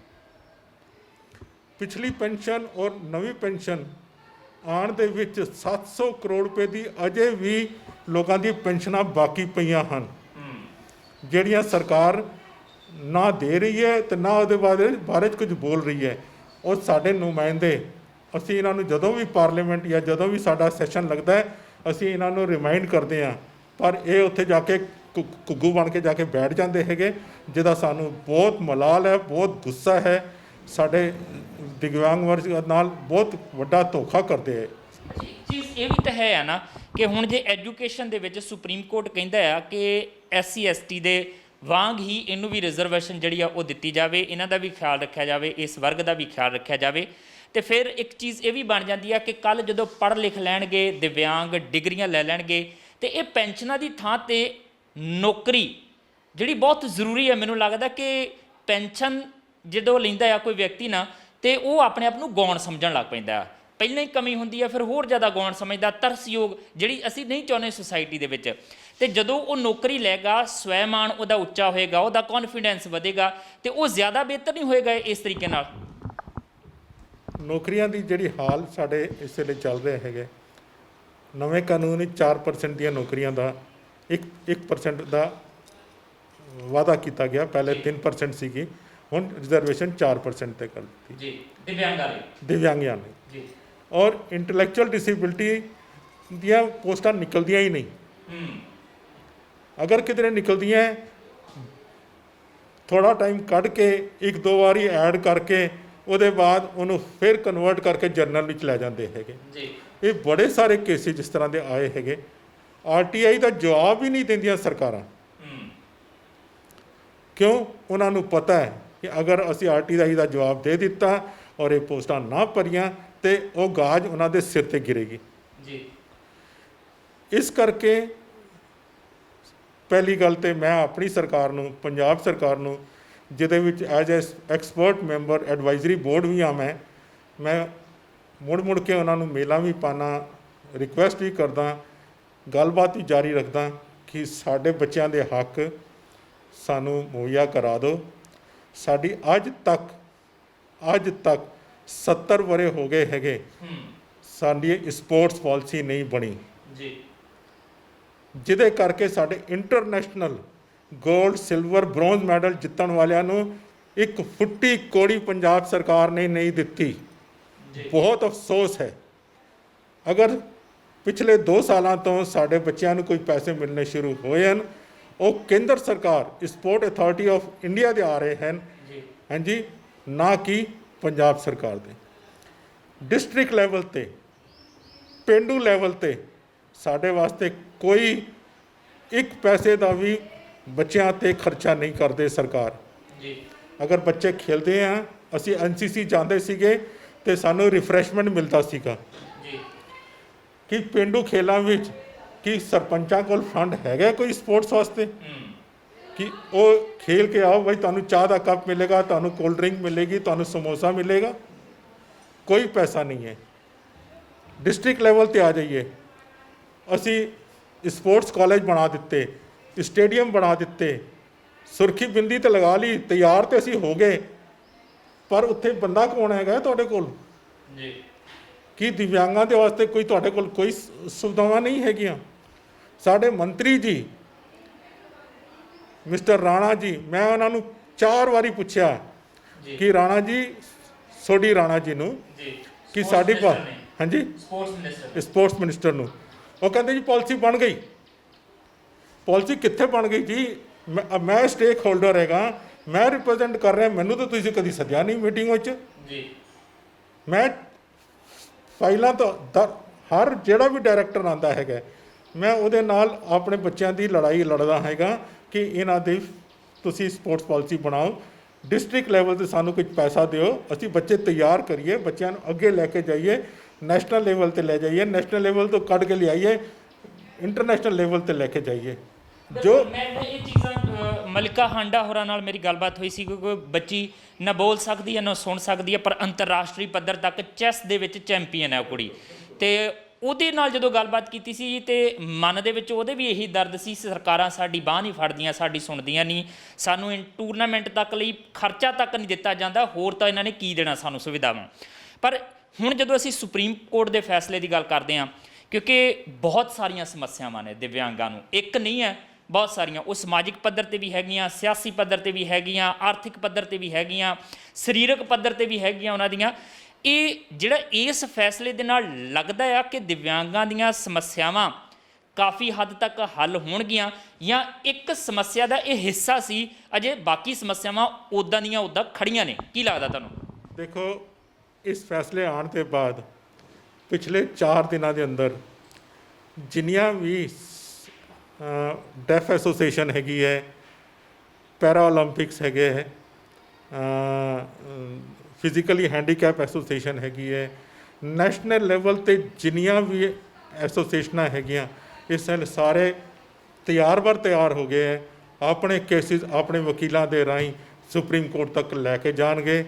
ਪਿਛਲੀ ਪੈਨਸ਼ਨ ਔਰ ਨਵੀਂ ਪੈਨਸ਼ਨ ਆਉਣ ਦੇ ਵਿੱਚ 700 ਕਰੋੜ ਰੁਪਏ ਦੀ ਅਜੇ ਵੀ ਲੋਕਾਂ ਦੀ ਪੈਨਸ਼ਨਾਂ ਬਾਕੀ ਪਈਆਂ ਹਨ, ਜਿਹੜੀਆਂ ਸਰਕਾਰ ਨਾ ਦੇ ਰਹੀ ਹੈ ਤੇ ਨਾ ਉਹਦੇ ਬਾਰੇ 'ਚ ਕੁਝ ਬੋਲ ਰਹੀ ਹੈ। ਔਰ ਸਾਡੇ ਨੁਮਾਇੰਦੇ, ਅਸੀਂ ਇਹਨਾਂ ਨੂੰ ਜਦੋਂ ਵੀ ਪਾਰਲੀਮੈਂਟ ਜਾਂ ਜਦੋਂ ਵੀ ਸਾਡਾ ਸੈਸ਼ਨ ਲੱਗਦਾ ਹੈ, ਅਸੀਂ ਇਹਨਾਂ ਨੂੰ ਰਿਮਾਈਂਡ ਕਰਦੇ ਹਾਂ, ਪਰ ਇਹ ਉੱਥੇ ਜਾ ਕੇ ਘੁੱਗੂ ਬਣ ਕੇ ਜਾ ਕੇ ਬੈਠ ਜਾਂਦੇ ਹੈਗੇ, ਜਿਹਦਾ ਸਾਨੂੰ ਬਹੁਤ ਮਲਾਲ ਹੈ, ਬਹੁਤ ਗੁੱਸਾ ਹੈ। ਸਾਡੇ ਦਿਵਿਆਂਗ ਵਰਗ ਨਾਲ ਬਹੁਤ ਵੱਡਾ ਧੋਖਾ ਕਰਦੇ ਹੈ। ਚੀਜ਼ ਇਹ ਵੀ ਤਾਂ ਹੈ ਨਾ ਕਿ ਹੁਣ ਜੇ ਐਜੂਕੇਸ਼ਨ ਦੇ ਵਿੱਚ ਸੁਪਰੀਮ ਕੋਰਟ ਕਹਿੰਦਾ ਆ ਕਿ SC ST ਦੇ ਵਾਂਗ ਹੀ ਇਹਨੂੰ ਵੀ ਰਿਜ਼ਰਵੇਸ਼ਨ ਜਿਹੜੀ ਆ ਉਹ ਦਿੱਤੀ ਜਾਵੇ, ਇਹਨਾਂ ਦਾ ਵੀ ਖਿਆਲ ਰੱਖਿਆ ਜਾਵੇ, ਇਸ ਵਰਗ ਦਾ ਵੀ ਖਿਆਲ ਰੱਖਿਆ ਜਾਵੇ, ਤੇ ਫਿਰ ਇੱਕ ਚੀਜ਼ ਇਹ ਵੀ ਬਣ ਜਾਂਦੀ ਆ ਕਿ ਕੱਲ੍ਹ ਜਦੋਂ ਪੜ੍ਹ ਲਿਖ ਲੈਣਗੇ ਦਿਵਿਆਂਗ, ਡਿਗਰੀਆਂ ਲੈ ਲੈਣਗੇ, ਤੇ ਇਹ ਪੈਨਸ਼ਨਾਂ ਦੀ ਥਾਂ 'ਤੇ ਨੌਕਰੀ ਜਿਹੜੀ ਬਹੁਤ ਜ਼ਰੂਰੀ ਹੈ। ਮੈਨੂੰ ਲੱਗਦਾ ਕਿ ਪੈਨਸ਼ਨ ਜਦੋਂ ਲੈਂਦਾ ਆ ਕੋਈ ਵਿਅਕਤੀ ਨਾ, ਤੇ ਉਹ ਆਪਣੇ ਆਪ ਨੂੰ ਗੌਣ ਸਮਝਣ ਲੱਗ ਪੈਂਦਾ। ਪਹਿਲਾਂ ਹੀ ਕਮੀ ਹੁੰਦੀ ਹੈ, ਫਿਰ ਹੋਰ ਜ਼ਿਆਦਾ ਗੌਣ ਸਮਝਦਾ, ਤਰਸਯੋਗ, ਜਿਹੜੀ ਅਸੀਂ ਨਹੀਂ ਚਾਹੁੰਦੇ ਸੁਸਾਇਟੀ ਦੇ ਵਿੱਚ। ਤੇ ਜਦੋਂ ਉਹ ਨੌਕਰੀ ਲਏਗਾ, ਸਵੈਮਾਨ ਉਹਦਾ ਉੱਚਾ ਹੋਏਗਾ, ਉਹਦਾ ਕੌਨਫੀਡੈਂਸ ਵਧੇਗਾ, ਤੇ ਉਹ ਜ਼ਿਆਦਾ ਬਿਹਤਰ ਨਹੀਂ ਹੋਏਗਾ ਇਸ ਤਰੀਕੇ ਨਾਲ। ਨੌਕਰੀਆਂ ਦੀ ਜਿਹੜੀ ਹਾਲ ਸਾਡੇ ਇਸ ਵੇਲੇ ਚੱਲ ਰਹੇ ਹੈਗੇ, ਨਵੇਂ ਕਾਨੂੰਨ ਵਿੱਚ 4% ਦੀਆਂ ਨੌਕਰੀਆਂ ਦਾ 1% ਦਾ ਵਾਅਦਾ ਕੀਤਾ ਗਿਆ। ਪਹਿਲੇ 3% ਸੀਗੀ, ਹੁਣ ਰਿਜ਼ਰਵੇਸ਼ਨ 4% ਤੇ ਕਰ ਦਿੱਤੀ ਜੀ ਦਿਵਿਆਂਗਾਂ ਲਈ ਜੀ। ਔਰ ਇੰਟੈਲੈਕਚੁਅਲ ਡਿਸੇਬਿਲਟੀ ਦੀਆਂ ਪੋਸਟਾਂ ਨਿਕਲਦੀਆਂ ਹੀ ਨਹੀਂ। ਅਗਰ ਕਿਧਰੇ ਨਿਕਲਦੀਆਂ, ਥੋੜ੍ਹਾ ਟਾਈਮ ਕੱਢ ਕੇ 1-2 ਵਾਰੀ ਐਡ ਕਰਕੇ ਉਹਦੇ ਬਾਅਦ ਉਹਨੂੰ ਫਿਰ ਕਨਵਰਟ ਕਰਕੇ ਜਰਨਲ ਵਿੱਚ ਲੈ ਜਾਂਦੇ ਹੈਗੇ ਜੀ। ਇਹ ਬੜੇ ਸਾਰੇ ਕੇਸਿਸ ਜਿਸ ਤਰ੍ਹਾਂ ਦੇ ਆਏ ਹੈਗੇ। RTI ਦਾ ਜਵਾਬ ਹੀ ਨਹੀਂ ਦਿੰਦੀਆਂ ਸਰਕਾਰਾਂ। ਕਿਉਂ? ਉਹਨਾਂ ਨੂੰ ਪਤਾ ਹੈ ਕਿ ਅਗਰ ਅਸੀਂ RTI ਦਾ ਜਵਾਬ ਦੇ ਦਿੱਤਾ ਔਰ ਇਹ ਪੋਸਟਾਂ ਨਾ ਭਰੀਆਂ ਤੇ ਉਹ ਗਾਜ ਉਹਨਾਂ ਦੇ ਸਿਰ ਤੇ ਗਿਰੇਗੀ ਜੀ। ਇਸ ਕਰਕੇ ਪਹਿਲੀ ਗੱਲ ਤੇ ਮੈਂ ਆਪਣੀ ਸਰਕਾਰ ਨੂੰ, ਪੰਜਾਬ ਸਰਕਾਰ ਨੂੰ, ਜਿਹਦੇ ਵਿੱਚ as expert member advisory board ਵੀ ਹਾਂ, ਮੈਂ ਮੁੜ ਕੇ ਉਹਨਾਂ ਨੂੰ ਮੇਲਾਂ ਵੀ ਪਾਣਾ, ਰਿਕੁਐਸਟ ਵੀ ਕਰਦਾ, ਗੱਲਬਾਤ ਵੀ ਜਾਰੀ ਰੱਖਦਾ ਕਿ ਸਾਡੇ ਬੱਚਿਆਂ ਦੇ ਹੱਕ ਸਾਨੂੰ ਮੁਹੱਈਆ ਕਰਾ ਦਿਓ। ਸਾਡੀ ਅੱਜ ਤੱਕ 70 ਵਰ੍ਹੇ ਹੋ ਗਏ ਹੈਗੇ, ਸਾਡੀ ਸਪੋਰਟਸ ਪਾਲਿਸੀ ਨਹੀਂ ਬਣੀ ਜੀ, ਜਿਹਦੇ ਕਰਕੇ ਸਾਡੇ international gold, silver, bronze medal ਜਿੱਤਣ ਵਾਲਿਆਂ ਨੂੰ ਇੱਕ ਫੁੱਟੀ ਕੋੜੀ ਪੰਜਾਬ ਸਰਕਾਰ ਨੇ ਨਹੀਂ ਦਿੱਤੀ। ਬਹੁਤ ਅਫਸੋਸ ਹੈ। ਅਗਰ ਪਿਛਲੇ 2 ਸਾਲਾਂ ਤੋਂ ਸਾਡੇ ਬੱਚਿਆਂ ਨੂੰ ਕੋਈ ਪੈਸੇ ਮਿਲਣੇ ਸ਼ੁਰੂ ਹੋਏ ਹਨ, ਉਹ ਕੇਂਦਰ ਸਰਕਾਰ, ਸਪੋਰਟ ਅਥਾਰਟੀ ਆਫ ਇੰਡੀਆ ਦੇ ਆ ਰਹੇ ਹਨ ਹਾਂਜੀ, ਨਾ ਕਿ ਪੰਜਾਬ ਸਰਕਾਰ ਦੇ। ਡਿਸਟ੍ਰਿਕਟ ਲੈਵਲ 'ਤੇ, ਪੇਂਡੂ ਲੈਵਲ 'ਤੇ ਸਾਡੇ ਵਾਸਤੇ ਕੋਈ 1 ਪੈਸੇ ਦਾ ਵੀ ਬੱਚਿਆਂ 'ਤੇ ਖਰਚਾ ਨਹੀਂ ਕਰਦੇ ਸਰਕਾਰ ਜੀ। ਅਗਰ ਬੱਚੇ ਖੇਲਦੇ ਆ, ਅਸੀਂ NCC ਜਾਂਦੇ ਸੀਗੇ ਤੇ ਸਾਨੂੰ ਰਿਫਰੈਸ਼ਮੈਂਟ ਮਿਲਦਾ ਸੀਗਾ ਜੀ। ਕਿ ਪੇਂਡੂ ਖੇਲਾਂ ਵਿੱਚ ਕਿ ਸਰਪੰਚਾਂ ਕੋਲ ਫੰਡ ਹੈਗਾ ਕੋਈ ਸਪੋਰਟਸ ਵਾਸਤੇ ਕਿ ਉਹ ਖੇਲ ਕੇ ਆਓ ਬਈ, ਤੁਹਾਨੂੰ ਚਾਹ ਦਾ ਕੱਪ ਮਿਲੇਗਾ, ਤੁਹਾਨੂੰ ਕੋਲਡ ਡਰਿੰਕ ਮਿਲੇਗੀ, ਤੁਹਾਨੂੰ ਸਮੋਸਾ ਮਿਲੇਗਾ, ਕੋਈ ਪੈਸਾ ਨਹੀਂ ਹੈ। ਡਿਸਟ੍ਰਿਕਟ ਲੈਵਲ ਤੇ ਆ ਜਾਈਏ, ਅਸੀਂ ਸਪੋਰਟਸ ਕਾਲਜ ਬਣਾ ਦਿੱਤੇ, ਸਟੇਡੀਅਮ ਬਣਾ ਦਿੱਤੇ, ਸੁਰਖੀ ਬਿੰਦੀ ਤੇ ਲਗਾ ਲਈ, ਤਿਆਰ ਤੇ ਅਸੀਂ ਹੋ ਗਏ, ਪਰ ਉੱਥੇ ਬੰਦਾ ਕੌਣ ਹੈਗਾ ਤੁਹਾਡੇ ਕੋਲ ਜੀ? ਕੀ ਦਿਵਿਆਂਗਾਂ ਦੇ ਵਾਸਤੇ ਕੋਈ ਤੁਹਾਡੇ ਕੋਲ ਕੋਈ ਸੁਵਿਧਾਵਾਂ ਨਹੀਂ ਹੈਗੀਆਂ? ਸਾਡੇ ਮੰਤਰੀ ਜੀ ਮਿਸਟਰ ਰਾਣਾ ਜੀ, ਮੈਂ ਉਹਨਾਂ ਨੂੰ 4 ਵਾਰੀ ਪੁੱਛਿਆ ਕਿ ਰਾਣਾ ਜੀ, ਸੋਢੀ ਰਾਣਾ ਜੀ ਨੂੰ ਕਿ ਸਾਡੀ ਹਾਂਜੀ ਸਪੋਰਟਸ ਮਿਨਿਸਟਰ ਨੂੰ, ਉਹ ਕਹਿੰਦੇ ਜੀ ਪਾਲਿਸੀ ਬਣ ਗਈ। ਪਾਲਿਸੀ ਕਿੱਥੇ ਬਣ ਗਈ ਜੀ? ਮੈਂ ਸਟੇਕ ਹੋਲਡਰ ਹੈਗਾ, ਮੈਂ ਰਿਪਰੈਜ਼ੈਂਟ ਕਰ ਰਿਹਾ, ਮੈਨੂੰ ਤਾਂ ਤੁਸੀਂ ਕਦੀ ਸੱਦਿਆ ਨਹੀਂ ਮੀਟਿੰਗ ਵਿੱਚ ਜੀ। ਮੈਂ ਫਾਈਲਾਂ ਤੋਂ ਹਰ ਜਿਹੜਾ ਵੀ ਡਾਇਰੈਕਟਰ ਆਉਂਦਾ ਹੈਗਾ, ਮੈਂ ਉਹਦੇ ਨਾਲ ਆਪਣੇ ਬੱਚਿਆਂ ਦੀ ਲੜਾਈ ਲੜਦਾ ਹੈਗਾ ਕਿ ਇਹਨਾਂ ਦੀ ਤੁਸੀਂ ਸਪੋਰਟਸ ਪਾਲਿਸੀ ਬਣਾਓ, ਡਿਸਟ੍ਰਿਕਟ ਲੈਵਲ 'ਤੇ ਸਾਨੂੰ ਕੁਝ ਪੈਸਾ ਦਿਓ, ਅਸੀਂ ਬੱਚੇ ਤਿਆਰ ਕਰੀਏ, ਬੱਚਿਆਂ ਨੂੰ ਅੱਗੇ ਲੈ ਕੇ ਜਾਈਏ, ਨੈਸ਼ਨਲ ਲੈਵਲ 'ਤੇ ਲੈ ਜਾਈਏ, ਨੈਸ਼ਨਲ ਲੈਵਲ ਤੋਂ ਕੱਢ ਕੇ ਲਿਆਈਏ, ਇੰਟਰਨੈਸ਼ਨਲ ਲੈਵਲ 'ਤੇ ਲੈ ਕੇ ਜਾਈਏ। ਜੋ ਮੈਂ ਇਹ ਚੀਜ਼ਾਂ ਮਲਿਕਾ ਹਾਂਡਾ ਹੋਰਾਂ ਨਾਲ ਮੇਰੀ ਗੱਲਬਾਤ ਹੋਈ ਸੀ, ਕਿਉਂਕਿ ਬੱਚੀ ਨਾ ਬੋਲ ਸਕਦੀ ਹੈ ਨਾ ਸੁਣ ਸਕਦੀ ਹੈ, ਪਰ ਅੰਤਰਰਾਸ਼ਟਰੀ ਪੱਧਰ ਤੱਕ ਚੈਸ ਦੇ ਵਿੱਚ ਚੈਂਪੀਅਨ ਹੈ ਉਹ ਕੁੜੀ। ਅਤੇ ਉਹਦੇ ਨਾਲ ਜਦੋਂ ਗੱਲਬਾਤ ਕੀਤੀ ਸੀ ਤੇ ਮਨ ਦੇ ਵਿੱਚ ਉਹਦੇ ਵੀ ਇਹੀ ਦਰਦ ਸੀ, ਸਰਕਾਰਾਂ ਸਾਡੀ ਬਾਂਹ ਨਹੀਂ ਫੜਦੀਆਂ, ਸਾਡੀ ਸੁਣਦੀਆਂ ਨਹੀਂ, ਸਾਨੂੰ ਟੂਰਨਾਮੈਂਟ ਤੱਕ ਲਈ ਖਰਚਾ ਤੱਕ ਨਹੀਂ ਦਿੱਤਾ ਜਾਂਦਾ, ਹੋਰ ਤਾਂ ਇਹਨਾਂ ਨੇ ਕੀ ਦੇਣਾ ਸਾਨੂੰ ਸੁਵਿਧਾਵਾਂ। ਪਰ ਹੁਣ ਜਦੋਂ ਅਸੀਂ ਸੁਪਰੀਮ ਕੋਰਟ ਦੇ ਫੈਸਲੇ ਦੀ ਗੱਲ ਕਰਦੇ ਹਾਂ, ਕਿਉਂਕਿ ਬਹੁਤ ਸਾਰੀਆਂ ਸਮੱਸਿਆਵਾਂ ਨੇ ਦਿਵਿਆਂਗਾਂ ਨੂੰ, ਇੱਕ ਨਹੀਂ ਹੈ ਬਹੁਤ ਸਾਰੀਆਂ, ਉਹ ਸਮਾਜਿਕ ਪੱਧਰ 'ਤੇ ਵੀ ਹੈਗੀਆਂ, ਸਿਆਸੀ ਪੱਧਰ 'ਤੇ ਵੀ ਹੈਗੀਆਂ, ਆਰਥਿਕ ਪੱਧਰ 'ਤੇ ਵੀ ਹੈਗੀਆਂ, ਸਰੀਰਕ ਪੱਧਰ 'ਤੇ ਵੀ ਹੈਗੀਆਂ ਉਹਨਾਂ ਦੀਆਂ। ਇਹ ਜਿਹੜਾ ਇਸ ਫੈਸਲੇ ਦੇ ਨਾਲ ਲੱਗਦਾ ਆ ਕਿ ਦਿਵਿਆਂਗਾਂ ਦੀਆਂ ਸਮੱਸਿਆਵਾਂ ਕਾਫੀ ਹੱਦ ਤੱਕ ਹੱਲ ਹੋਣਗੀਆਂ, ਜਾਂ ਇੱਕ ਸਮੱਸਿਆ ਦਾ ਇਹ ਹਿੱਸਾ ਸੀ, ਅਜੇ ਬਾਕੀ ਸਮੱਸਿਆਵਾਂ ਉੱਦਾਂ ਦੀਆਂ ਉੱਦਾਂ ਖੜੀਆਂ ਨੇ? ਕੀ ਲੱਗਦਾ ਤੁਹਾਨੂੰ? ਦੇਖੋ, ਇਸ ਫੈਸਲੇ ਆਉਣ ਤੋਂ ਬਾਅਦ ਪਿਛਲੇ 4 ਦਿਨਾਂ ਦੇ ਅੰਦਰ ਜਿੰਨੀਆਂ ਵੀ ਡੈਫ ਐਸੋਸੀਏਸ਼ਨ ਹੈਗੀ ਹੈ, ਪੈਰਾ ਓਲੰਪਿਕਸ ਹੈਗੇ ਹੈ, ਫਿਜ਼ੀਕਲੀ ਹੈਂਡੀਕੈਪ ਐਸੋਸੀਏਸ਼ਨ ਹੈਗੀ ਹੈ, ਨੈਸ਼ਨਲ ਲੈਵਲ 'ਤੇ ਜਿੰਨੀਆਂ ਵੀ ਐਸੋਸੀਏਸ਼ਨਾਂ ਹੈਗੀਆਂ, ਇਸ ਨਾਲ ਸਾਰੇ ਤਿਆਰ ਹੋ ਗਏ ਹੈ, ਆਪਣੇ ਕੇਸਿਸ ਆਪਣੇ ਵਕੀਲਾਂ ਦੇ ਰਾਹੀਂ ਸੁਪਰੀਮ ਕੋਰਟ ਤੱਕ ਲੈ ਕੇ ਜਾਣਗੇ,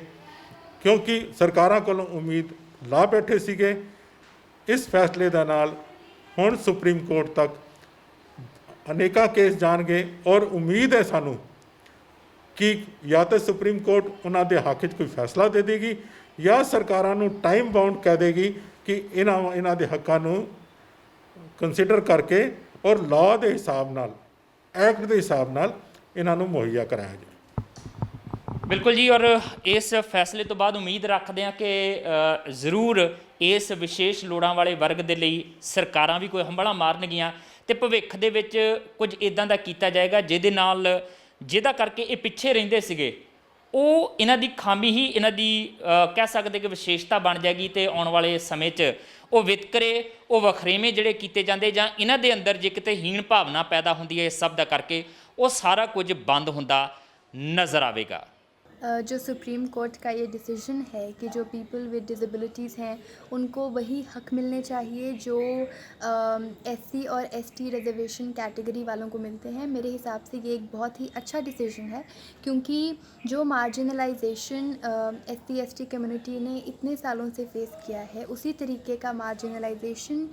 ਕਿਉਂਕਿ ਸਰਕਾਰਾਂ ਕੋਲੋਂ ਉਮੀਦ ਲਾ ਬੈਠੇ ਸੀਗੇ। ਇਸ ਫੈਸਲੇ ਦੇ ਨਾਲ ਹੁਣ ਸੁਪਰੀਮ ਕੋਰਟ ਤੱਕ ਅਨੇਕਾਂ ਕੇਸ ਜਾਣਗੇ, ਔਰ ਉਮੀਦ ਹੈ ਸਾਨੂੰ ਕਿ ਜਾਂ ਤਾਂ ਸੁਪਰੀਮ ਕੋਰਟ ਉਹਨਾਂ ਦੇ ਹੱਕ 'ਚ ਕੋਈ ਫੈਸਲਾ ਦੇ ਦੇਗੀ, ਜਾਂ ਸਰਕਾਰਾਂ ਨੂੰ ਟਾਈਮ ਬਾਉਂਡ ਕਹਿ ਦੇਗੀ ਕਿ ਇਹਨਾਂ ਦੇ ਹੱਕਾਂ ਨੂੰ ਕੰਸੀਡਰ ਕਰਕੇ ਔਰ ਲਾਅ ਦੇ ਹਿਸਾਬ ਨਾਲ, ਐਕਟ ਦੇ ਹਿਸਾਬ ਨਾਲ ਇਹਨਾਂ ਨੂੰ ਮੁਹੱਈਆ ਕਰਾਇਆ ਜਾਏ। ਬਿਲਕੁਲ ਜੀ, ਔਰ ਇਸ ਫੈਸਲੇ ਤੋਂ ਬਾਅਦ ਉਮੀਦ ਰੱਖਦੇ ਹਾਂ ਕਿ ਜ਼ਰੂਰ ਇਸ ਵਿਸ਼ੇਸ਼ ਲੋੜਾਂ ਵਾਲੇ ਵਰਗ ਦੇ ਲਈ ਸਰਕਾਰਾਂ ਵੀ ਕੋਈ ਹੰਭਲਾ ਮਾਰਨਗੀਆਂ, ਅਤੇ ਭਵਿੱਖ ਦੇ ਵਿੱਚ ਕੁਝ ਇੱਦਾਂ ਦਾ ਕੀਤਾ ਜਾਏਗਾ ਜਿਹਦਾ ਕਰਕੇ ਇਹ ਪਿੱਛੇ ਰਹਿੰਦੇ ਸੀਗੇ, ਉਹ ਇਹਨਾਂ ਦੀ ਖਾਮੀ ਹੀ ਇਹਨਾਂ ਦੀ ਕਹਿ ਸਕਦੇ ਕਿ ਵਿਸ਼ੇਸ਼ਤਾ ਬਣ ਜਾਏਗੀ, ਅਤੇ ਆਉਣ ਵਾਲੇ ਸਮੇਂ 'ਚ ਉਹ ਵਿਤਕਰੇ, ਉਹ ਵਖਰੇਵੇਂ ਜਿਹੜੇ ਕੀਤੇ ਜਾਂਦੇ, ਜਾਂ ਇਹਨਾਂ ਦੇ ਅੰਦਰ ਜੇ ਕਿਤੇ ਹੀਣ ਭਾਵਨਾ ਪੈਦਾ ਹੁੰਦੀ ਹੈ ਇਸ ਸਭ ਦਾ ਕਰਕੇ, ਉਹ ਸਾਰਾ ਕੁਝ ਬੰਦ ਹੁੰਦਾ ਨਜ਼ਰ ਆਵੇਗਾ। जो सुप्रीम कोर्ट का ये डिसीजन है कि जो पीपल विद डिसेबिलिटीज़ हैं उनको वही हक मिलने चाहिए जो एससी और एसटी रिजर्वेशन कैटेगरी वालों को मिलते हैं। मेरे हिसाब से ये एक बहुत ही अच्छा डिसीजन है, क्योंकि जो मार्जिनलाइजेशन एससी एसटी कम्युनिटी ने इतने सालों से फेस किया है, उसी तरीके का मार्जिनलाइजेशन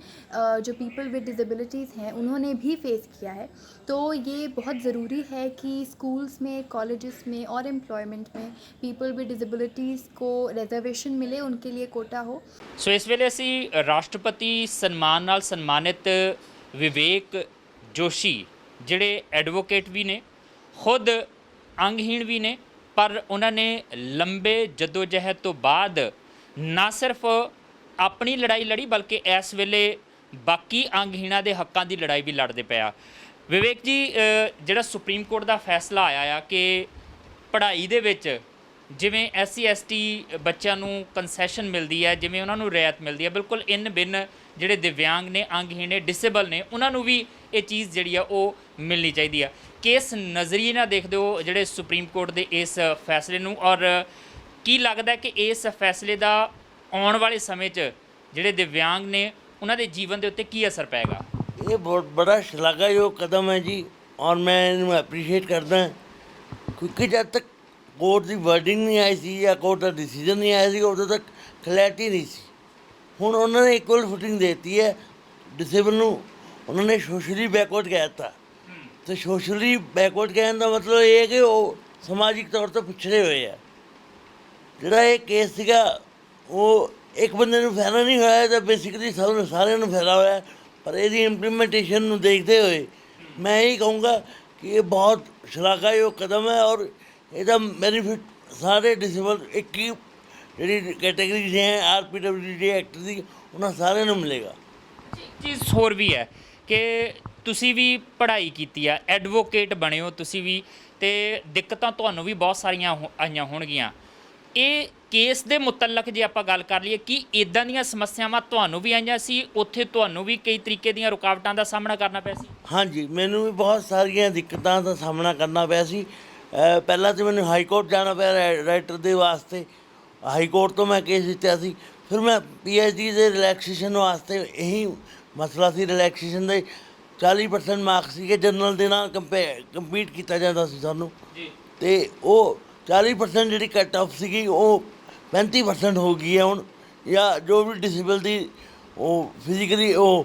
जो पीपल विद डिसेबिलिटीज़ हैं उन्होंने भी फेस किया है। तो ये बहुत ज़रूरी है कि स्कूल्स में, कॉलेजेस में और एम्प्लॉयमेंट में पीपल विद डिसेबिलिटीज़ को रिजर्वेशन मिले, उनके लिए कोटा हो। ਸੋ ਇਸ ਵੇਲੇ ਅਸੀਂ ਰਾਸ਼ਟਰਪਤੀ ਸਨਮਾਨ ਨਾਲ ਸਨਮਾਨਿਤ ਵਿਵੇਕ ਜੋਸ਼ੀ, ਜਿਹੜੇ ਐਡਵੋਕੇਟ ਵੀ ਨੇ, ਖੁਦ ਅੰਗਹੀਣ ਵੀ ਨੇ, ਪਰ ਉਹਨਾਂ ਨੇ ਲੰਬੇ ਜਦੋਜਹਿਦ ਤੋਂ ਬਾਅਦ ਨਾ ਸਿਰਫ ਆਪਣੀ ਲੜਾਈ ਲੜੀ, ਬਲਕਿ ਇਸ ਵੇਲੇ ਬਾਕੀ ਅੰਗਹੀਣਾਂ ਦੇ ਹੱਕਾਂ ਦੀ ਲੜਾਈ ਵੀ ਲੜਦੇ ਪਿਆ। ਵਿਵੇਕ ਜੀ, ਜਿਹੜਾ ਸੁਪਰੀਮ ਕੋਰਟ ਦਾ ਫੈਸਲਾ ਆਇਆ ਆ ਕਿ ਪੜ੍ਹਾਈ ਦੇ ਵਿੱਚ ਜਿਵੇਂ SC ST ਬੱਚਿਆਂ ਨੂੰ ਕੰਸੈਸ਼ਨ ਮਿਲਦੀ ਹੈ, ਜਿਵੇਂ ਉਹਨਾਂ ਨੂੰ ਰਿਆਇਤ ਮਿਲਦੀ ਹੈ, ਬਿਲਕੁਲ ਇਨ ਬਿਨ ਜਿਹੜੇ ਦਿਵਿਆਂਗ ਨੇ, ਅੰਗਹੀਣ ਨੇ, ਡਿਸੇਬਲ ਨੇ, ਉਹਨਾਂ ਨੂੰ ਵੀ ਇਹ ਚੀਜ਼ ਜਿਹੜੀ ਆ ਉਹ ਮਿਲਣੀ ਚਾਹੀਦੀ ਆ। ਕਿਸ ਨਜ਼ਰੀਏ ਨਾਲ ਦੇਖਦੇ ਹੋ ਜਿਹੜੇ ਸੁਪਰੀਮ ਕੋਰਟ ਦੇ ਇਸ ਫੈਸਲੇ ਨੂੰ, ਔਰ ਕੀ ਲੱਗਦਾ ਕਿ ਇਸ ਫੈਸਲੇ ਦਾ ਆਉਣ ਵਾਲੇ ਸਮੇਂ 'ਚ ਜਿਹੜੇ ਦਿਵਿਆਂਗ ਨੇ ਉਹਨਾਂ ਦੇ ਜੀਵਨ ਦੇ ਉੱਤੇ ਕੀ ਅਸਰ ਪਏਗਾ? ਇਹ ਬਹੁਤ ਬੜਾ ਸ਼ਲਾਘਾਯੋਗ ਕਦਮ ਹੈ ਜੀ, ਔਰ ਮੈਂ ਇਹਨੂੰ ਐਪਰੀਸ਼ੀਏਟ ਕਰਦਾ ਕਿਉਂਕਿ ਜਦ ਤੱਕ ਕੋਰਟ ਦੀ ਵਰਡਿੰਗ ਨਹੀਂ ਆਈ ਸੀ ਜਾਂ ਕੋਰਟ ਦਾ ਡਿਸੀਜਨ ਨਹੀਂ ਆਇਆ ਸੀ ਉਦੋਂ ਤੱਕ ਕਲੈਰਿਟੀ ਨਹੀਂ ਸੀ। ਹੁਣ ਉਹਨਾਂ ਨੇ ਇਕੁਅਲ ਫੁਟਿੰਗ ਦੇਤੀ ਹੈ ਡਿਸੇਬਲ ਨੂੰ। ਉਹਨਾਂ ਨੇ ਸੋਸ਼ਲੀ ਬੈਕਵਰਡ ਕਹਿ ਦਿੱਤਾ, ਤੇ ਸੋਸ਼ਲੀ ਬੈਕਵਰਡ ਕਹਿਣ ਦਾ ਮਤਲਬ ਇਹ ਹੈ ਕਿ ਉਹ ਸਮਾਜਿਕ ਤੌਰ ਤੋਂ ਪਿਛੜੇ ਹੋਏ ਆ। ਜਿਹੜਾ ਇਹ ਕੇਸ ਸੀਗਾ ਉਹ ਇੱਕ ਬੰਦੇ ਨੂੰ ਫਾਇਦਾ ਨਹੀਂ ਹੋਇਆ, ਤਾਂ ਬੇਸਿਕਲੀ ਸਾਰਿਆਂ ਨੂੰ ਫਾਇਦਾ ਹੋਇਆ। ਪਰ ਇਹਦੀ ਇੰਪਲੀਮੈਂਟੇਸ਼ਨ ਨੂੰ ਦੇਖਦੇ ਹੋਏ ਮੈਂ ਇਹ ਕਹੂੰਗਾ ਕਿ ਇਹ ਬਹੁਤ ਸ਼ਲਾਘਾਯੋਗ ਕਦਮ ਹੈ, ਔਰ ਇਹਦਾ ਬੈਨੀਫਿਟ ਸਾਰੇ ਡਿਸੇਬਲ ਇੱਕ ਹੀ ਜਿਹੜੀ ਕੈਟੇਗਰੀਜ਼ ਹੈ RPWD ਐਕਟ ਦੀ, ਉਹਨਾਂ ਸਾਰਿਆਂ ਨੂੰ ਮਿਲੇਗਾ। ਇੱਕ ਚੀਜ਼ ਹੋਰ ਵੀ ਹੈ ਕਿ ਤੁਸੀਂ ਵੀ ਪੜ੍ਹਾਈ ਕੀਤੀ ਆ, ਐਡਵੋਕੇਟ ਬਣੇ ਹੋ ਤੁਸੀਂ ਵੀ, ਤੇ ਦਿੱਕਤਾਂ ਤੁਹਾਨੂੰ ਵੀ ਬਹੁਤ ਸਾਰੀਆਂ ਆਈਆਂ ਹੋਣਗੀਆਂ। ਇਹ ਕੇਸ ਦੇ ਮੁਤਲਕ ਜੇ ਆਪਾਂ ਗੱਲ ਕਰ ਲਈਏ ਕਿ ਇੱਦਾਂ ਦੀਆਂ ਸਮੱਸਿਆਵਾਂ ਤੁਹਾਨੂੰ ਵੀ ਆਈਆਂ ਸੀ, ਉੱਥੇ ਤੁਹਾਨੂੰ ਵੀ ਕਈ ਤਰੀਕੇ ਦੀਆਂ ਰੁਕਾਵਟਾਂ ਦਾ ਸਾਹਮਣਾ ਕਰਨਾ ਪਿਆ ਸੀ? ਹਾਂਜੀ, ਮੈਨੂੰ ਵੀ ਬਹੁਤ ਸਾਰੀਆਂ ਦਿੱਕਤਾਂ ਦਾ ਸਾਹਮਣਾ ਕਰਨਾ ਪਿਆ ਸੀ। ਪਹਿਲਾਂ ਤਾਂ ਮੈਨੂੰ ਹਾਈ ਕੋਰਟ ਜਾਣਾ ਪਿਆ ਰਾਈਟਰ ਦੇ ਵਾਸਤੇ। ਹਾਈ ਕੋਰਟ ਤੋਂ ਮੈਂ ਕੇਸ ਜਿੱਤਿਆ ਸੀ। ਫਿਰ ਮੈਂ PhD ਦੇ ਰਿਲੈਕਸੇਸ਼ਨ ਵਾਸਤੇ, ਇਹੀ ਮਸਲਾ ਸੀ ਰਿਲੈਕਸੇਸ਼ਨ ਦੇ 40% ਮਾਰਕਸ ਸੀਗੇ ਜਨਰਲ ਦੇ ਨਾਲ ਕੰਪੀਟ ਕੀਤਾ ਜਾਂਦਾ ਸੀ ਸਾਨੂੰ ਜੀ, ਤੇ ਉਹ 40% ਜਿਹੜੀ ਕੱਟ ਆਫ ਸੀਗੀ ਉਹ 35% ਹੋ ਗਈ ਹੈ ਹੁਣ। ਜਾਂ ਜੋ ਵੀ ਡਿਸੇਬਲ ਦੀ ਉਹ ਫਿਜ਼ੀਕਲੀ ਉਹ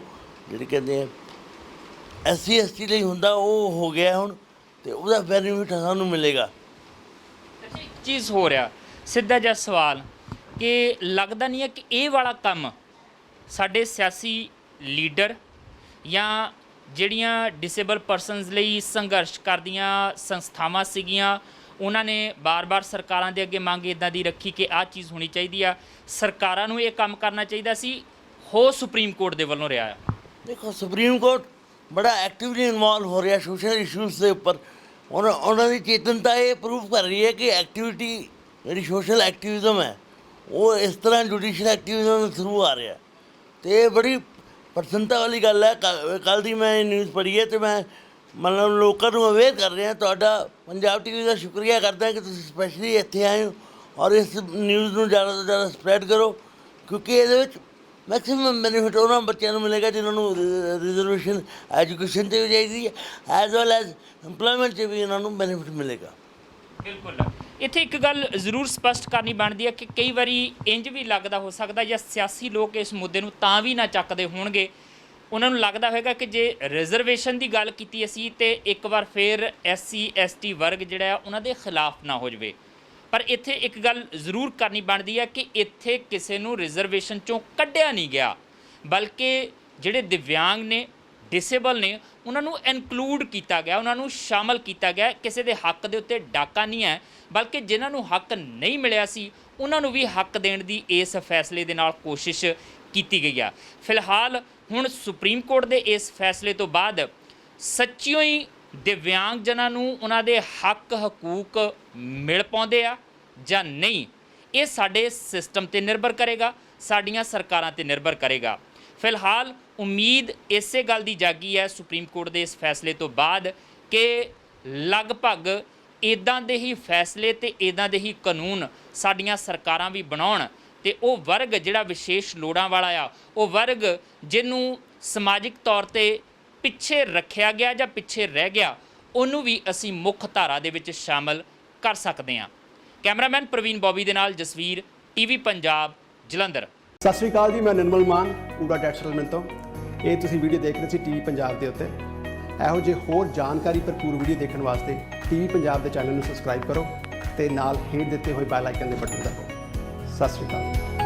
ਜਿਹੜੀ ਕਹਿੰਦੇ ਆ SC ST ਲਈ ਹੁੰਦਾ ਉਹ ਹੋ ਗਿਆ ਹੁਣ, ਤੇ ਉਹਦਾ ਬੈਨੀਫਿਟ ਸਾਨੂੰ ਮਿਲੇਗਾ। ਇੱਕ ਚੀਜ਼ ਹੋ ਰਿਹਾ ਸਿੱਧਾ ਜਿਹਾ ਸਵਾਲ ਕਿ ਲੱਗਦਾ ਨਹੀਂ ਹੈ ਕਿ ਇਹ ਵਾਲਾ ਕੰਮ ਸਾਡੇ ਸਿਆਸੀ ਲੀਡਰ ਜਾਂ ਜਿਹੜੀਆਂ ਡਿਸੇਬਲ ਪਰਸਨਸ ਲਈ ਸੰਘਰਸ਼ ਕਰਦੀਆਂ ਸੰਸਥਾਵਾਂ ਸੀਗੀਆਂ, ਉਹਨਾਂ ਨੇ ਬਾਰ-ਬਾਰ ਸਰਕਾਰਾਂ ਦੇ ਅੱਗੇ ਮੰਗ ਇੱਦਾਂ ਦੀ ਰੱਖੀ ਕਿ ਆਹ ਚੀਜ਼ ਹੋਣੀ ਚਾਹੀਦੀ ਆ, ਸਰਕਾਰਾਂ ਨੂੰ ਇਹ ਕੰਮ ਕਰਨਾ ਚਾਹੀਦਾ ਸੀ, ਹੋ ਸੁਪਰੀਮ ਕੋਰਟ ਦੇ ਵੱਲੋਂ ਰਿਹਾ ਆ? ਦੇਖੋ, ਸੁਪਰੀਮ ਕੋਰਟ ਬੜਾ ਐਕਟਿਵਲੀ ਇਨਵੋਲਵ ਹੋ ਰਿਹਾ ਸੋਸ਼ਲ ਇਸ਼ੂਜ਼ ਦੇ ਉੱਪਰ। ਉਹਨਾਂ ਦੀ ਚੇਤਨਤਾ ਇਹ ਪ੍ਰੂਵ ਕਰ ਰਹੀ ਹੈ ਕਿ ਐਕਟੀਵਿਟੀ ਜਿਹੜੀ ਸੋਸ਼ਲ ਐਕਟਿਵਿਜ਼ਮ ਹੈ ਉਹ ਇਸ ਤਰ੍ਹਾਂ ਜੁਡੀਸ਼ੀਅਲ ਐਕਟਿਵਿਜ਼ਮ ਦੇ ਥਰੂ ਆ ਰਿਹਾ, ਅਤੇ ਇਹ ਬੜੀ ਪ੍ਰਸੰਨਤਾ ਵਾਲੀ ਗੱਲ ਹੈ। ਕੱਲ੍ਹ ਦੀ ਮੈਂ ਨਿਊਜ਼ ਪੜ੍ਹੀ ਹੈ, ਅਤੇ ਮੈਂ ਮਤਲਬ ਲੋਕਾਂ ਨੂੰ ਅਵੇਅਰ ਕਰ ਰਿਹਾ। ਤੁਹਾਡਾ ਪੰਜਾਬ TV ਦਾ ਸ਼ੁਕਰੀਆ ਕਰਦਾ ਕਿ ਤੁਸੀਂ ਸਪੈਸ਼ਲੀ ਇੱਥੇ ਆਏ ਹੋ, ਔਰ ਇਸ ਨਿਊਜ਼ ਨੂੰ ਜ਼ਿਆਦਾ ਤੋਂ ਜ਼ਿਆਦਾ ਸਪਰੈਡ ਕਰੋ, ਕਿਉਂਕਿ ਇਹਦੇ ਵਿੱਚ ਮੈਕਸੀਮਮ ਬੈਨੀਫਿਟ ਉਹਨਾਂ ਬੱਚਿਆਂ ਨੂੰ ਮਿਲੇਗਾ ਜਿਨ੍ਹਾਂ ਨੂੰ ਰਿਜ਼ਰਵੇਸ਼ਨ ਐਜੂਕੇਸ਼ਨ 'ਤੇ ਵੀ ਚਾਹੀਦੀ ਹੈ, ਐਜ਼ ਵੈਲ ਐਜ਼ ਇੰਪਲੋਇਮੈਂਟ 'ਚ ਵੀ ਇਹਨਾਂ ਨੂੰ ਬੈਨੀਫਿਟ ਮਿਲੇਗਾ। ਬਿਲਕੁਲ। ਇੱਥੇ ਇੱਕ ਗੱਲ ਜ਼ਰੂਰ ਸਪਸ਼ਟ ਕਰਨੀ ਬਣਦੀ ਹੈ ਕਿ ਕਈ ਵਾਰੀ ਇੰਜ ਵੀ ਲੱਗਦਾ ਹੋ ਸਕਦਾ ਜਾਂ ਸਿਆਸੀ ਲੋਕ ਇਸ ਮੁੱਦੇ ਨੂੰ ਤਾਂ ਵੀ ਨਾ ਚੱਕਦੇ ਹੋਣਗੇ, ਉਹਨਾਂ ਨੂੰ ਲੱਗਦਾ ਹੋਵੇਗਾ ਕਿ ਜੇ ਰਿਜ਼ਰਵੇਸ਼ਨ ਦੀ ਗੱਲ ਕੀਤੀ ਅਸੀਂ ਤੇ ਇੱਕ ਵਾਰ ਫਿਰ SC ST ਵਰਗ ਜਿਹੜਾ ਆ ਉਹਨਾਂ ਦੇ ਖਿਲਾਫ ਨਾ ਹੋ ਜਾਵੇ। ਪਰ ਇੱਥੇ ਇੱਕ ਗੱਲ ਜ਼ਰੂਰ ਕਰਨੀ ਬਣਦੀ ਹੈ ਕਿ ਇੱਥੇ ਕਿਸੇ ਨੂੰ ਰਿਜ਼ਰਵੇਸ਼ਨ 'ਚੋਂ ਕੱਢਿਆ ਨਹੀਂ ਗਿਆ, ਬਲਕਿ ਜਿਹੜੇ ਦਿਵਿਆਂਗ ਨੇ, ਡਿਸੇਬਲ ਨੇ, ਉਹਨਾਂ ਨੂੰ ਇਨਕਲੂਡ ਕੀਤਾ ਗਿਆ, ਉਹਨਾਂ ਨੂੰ ਸ਼ਾਮਲ ਕੀਤਾ ਗਿਆ। ਕਿਸੇ ਦੇ ਹੱਕ ਦੇ ਉੱਤੇ ਡਾਕਾ ਨਹੀਂ ਹੈ, ਬਲਕਿ ਜਿਨ੍ਹਾਂ ਨੂੰ ਹੱਕ ਨਹੀਂ ਮਿਲਿਆ ਸੀ ਉਹਨਾਂ ਨੂੰ ਵੀ ਹੱਕ ਦੇਣ ਦੀ ਇਸ ਫੈਸਲੇ ਦੇ ਨਾਲ ਕੋਸ਼ਿਸ਼ ਕੀਤੀ ਗਈ ਆ। ਫਿਲਹਾਲ ਹੁਣ ਸੁਪਰੀਮ ਕੋਰਟ ਦੇ ਇਸ ਫੈਸਲੇ ਤੋਂ ਬਾਅਦ ਸੱਚਿਓ ਹੀ ਦਿਵਿਆਂਗ ਜਨਾਂ ਨੂੰ ਉਹਨਾਂ ਦੇ ਹੱਕ ਹਕੂਕ ਮਿਲ ਪਾਉਂਦੇ ਆ ਜਾਂ ਨਹੀਂ, ਇਹ ਸਾਡੇ ਸਿਸਟਮ 'ਤੇ ਨਿਰਭਰ ਕਰੇਗਾ, ਸਾਡੀਆਂ ਸਰਕਾਰਾਂ 'ਤੇ ਨਿਰਭਰ ਕਰੇਗਾ। ਫਿਲਹਾਲ ਉਮੀਦ ਇਸੇ ਗੱਲ ਦੀ ਜਾਗੀ ਹੈ ਸੁਪਰੀਮ ਕੋਰਟ ਦੇ ਇਸ ਫੈਸਲੇ ਤੋਂ ਬਾਅਦ ਕਿ ਲਗਭਗ ਇੱਦਾਂ ਦੇ ਹੀ ਫੈਸਲੇ ਤੇ ਇੱਦਾਂ ਦੇ ਹੀ ਕਾਨੂੰਨ ਸਾਡੀਆਂ ਸਰਕਾਰਾਂ ਵੀ ਬਣਾਉਣ, ਤੇ ਉਹ ਵਰਗ ਜਿਹੜਾ ਵਿਸ਼ੇਸ਼ ਲੋੜਾਂ ਵਾਲਾ ਆ, ਉਹ ਵਰਗ ਜਿਹਨੂੰ ਸਮਾਜਿਕ ਤੌਰ ਤੇ ਪਿੱਛੇ ਰੱਖਿਆ ਗਿਆ ਜਾਂ ਪਿੱਛੇ ਰਹਿ ਗਿਆ, ਉਹਨੂੰ ਵੀ ਅਸੀਂ ਮੁੱਖ ਧਾਰਾ ਦੇ ਵਿੱਚ ਸ਼ਾਮਲ ਕਰ ਸਕਦੇ ਹਾਂ। ਕੈਮਰਾਮੈਨ ਪ੍ਰਵੀਨ ਬੋਬੀ ਦੇ ਨਾਲ ਜਸਵੀਰ, TV ਪੰਜਾਬ, ਜਲੰਧਰ। ਸਤਿ ਸ਼੍ਰੀ ਅਕਾਲ ਜੀ, ਮੈਂ ਨਿਰਮਲ ਮਾਨ ਪੂਰਾ ਟੈਕਸ ਸੈਟਲਮੈਂਟ ਤੋਂ। ਇਹ ਤੁਸੀਂ ਵੀਡੀਓ ਦੇਖ ਰਹੇ ਸੀ TV ਪੰਜਾਬ ਦੇ ਉੱਤੇ। ਇਹੋ ਜਿਹੇ ਹੋਰ ਜਾਣਕਾਰੀ ਭਰਪੂਰ ਵੀਡੀਓ ਦੇਖਣ ਵਾਸਤੇ TV ਪੰਜਾਬ ਦੇ ਚੈਨਲ ਨੂੰ ਸਬਸਕ੍ਰਾਈਬ ਕਰੋ ਤੇ ਨਾਲ ਹੇਠ ਦਿੱਤੇ ਹੋਏ ਬੈਲ ਆਈਕਨ ਦੇ ਬਟਨ ਦਬਾਓ। ਸਤਿ ਸ਼੍ਰੀ ਅਕਾਲ।